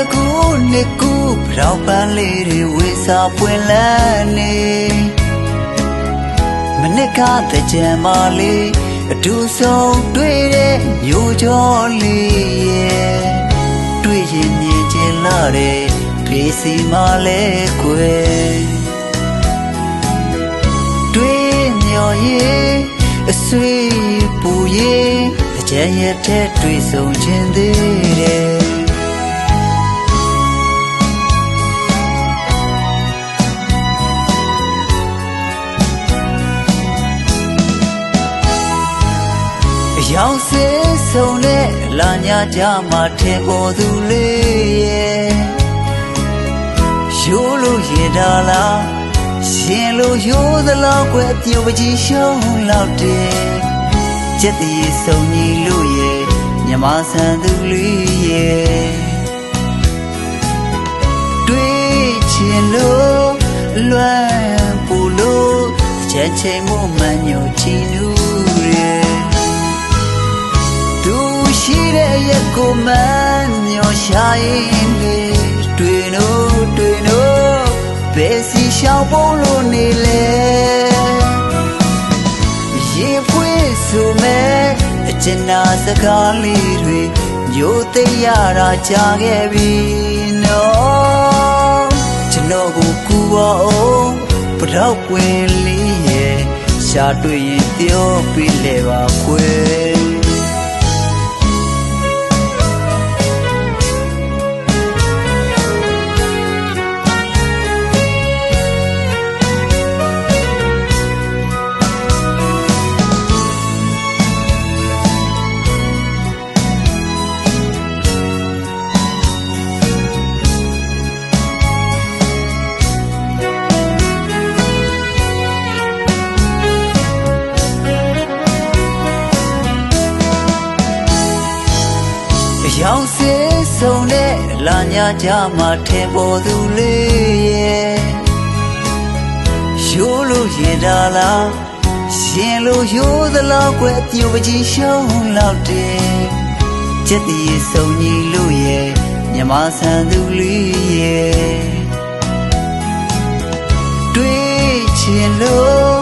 တကူနှစ်ကူပြောင်းပန်းလေးတွေဝေစာပွင့်လန်းနေမနစ်ကတကြံမလေးအတူဆုံးတွေ့တဲ့မျိုးကျော်လေးရဲ့တွေ့ရင်မြင်ချင်လာတဲ့ဖေးစီမလဲကွယ်တွေ့မျော်ရင်အဆွေပူရင်အကြံရတဲ့တွေ့ဆုံခြင်းသေးတယ်ရောင်စေးဆုံးနဲ့လာညာကြမှာထင်ပေါ်သူလေးရဲ့ရိုးလို့ရင်တာလားရှင်လို့ရိုးသလောက်ကွယ်ပြုတ်ပကြီးရှုံးလောက်တယ်ကျက်တည်းဆုံးကြီးလို့ရဲ့မြမဆန်သူလေးရဲ့တွေ့ချင်လို့လွမ်းပူလို့ချက်ချိန်မှုမှန်ညိုချီနူးရဲ့ရှိတဲ့ရက်ကိုမှန်မျောရှာရင်လေတွေ့လို့ဘယ်စီရှောင်ဖို့လို့နေလဲရေဖွေးဆိုမဲ့အကျဉ်းနာစကားလေးတွေညိုသိရတာကြားခဲ့ပြီနော်ကျွန်တော်ကိုကူအောင်ပတော့ကွင်လေးရဲ့ရှာတွေ့ရင်ပြောပြလဲပါခွေရောင်စေးဆုံးနဲ့လာညာကြမှာထင်ပေါ်သူလေးရဲ့ရိုးလို့ရင်တာလားရှင်လို့ရိုးသလောက်ကွယ်ပြုတ်ပကြီးရှုံးလောက်တယ်ကျက်တည်းဆုံးကြီးလို့ရဲ့မြမဆန်သူလေးရဲ့တွေ့ချင်လို့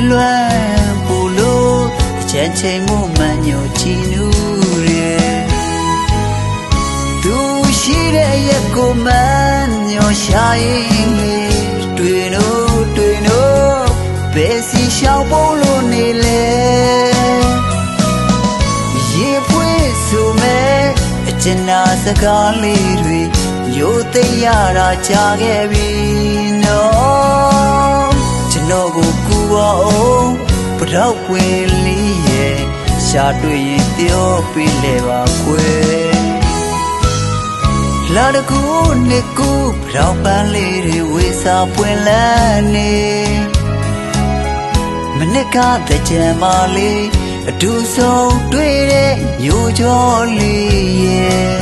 လွမ်းပူလို့အချမ်းချိန်မှုမှန်ညိုချီနူးရဲ့ရှိတဲ့ရက်ကိုမှန်မျောရှာရင်လေတွေ့လို့ဘယ်စီရှောင်ဖို့လို့နေလဲရေဖွေးဆိုမဲ့အကျဉ်းနာစကားလေးတွေညိုသိရတာကြားခဲ့ပြီနော်ကျွန်တော်ကိုကူအောင်ပတော့ကွင်လေးရဲ့ရှာတွေ့ရင်ပြောပြလဲပါခွေလာတကူနှစ်ကူပြောင်းပန်းလေးတွေဝေစာပွင့်လန်းနေမနစ်ကတကြံမလေးအတူဆုံးတွေ့တဲ့မျိုးကျော်လေးရဲ့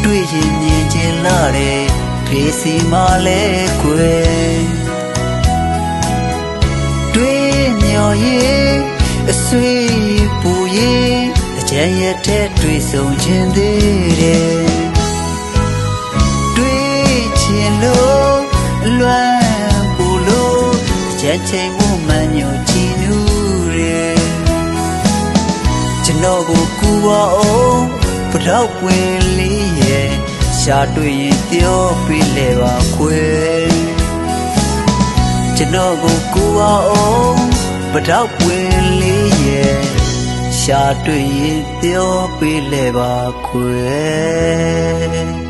တွေ့ရင်မြင်ချင်လာတဲ့ဖေးစီမလဲကွယ်တွေ့မျော်ရင်အဆွေပူရင်အကြံရတဲ့တွေ့ဆုံခြင်းသေးတယ်လို့လွမ်းပူလို့ချက်ချိန်မှုမှန်ညိုချီနူးရဲ့ကျွန်တော်ကိုကူအောင်ပတော့ကွင်လေးရဲ့ရှာတွေ့ရင်ပြောပြလဲပါခွေကျွန်တော်ကိုကူအောင်ပတော့ကွင်လေးရဲ့ရှာတွေ့ရင်ပြောပြလဲပါခွေ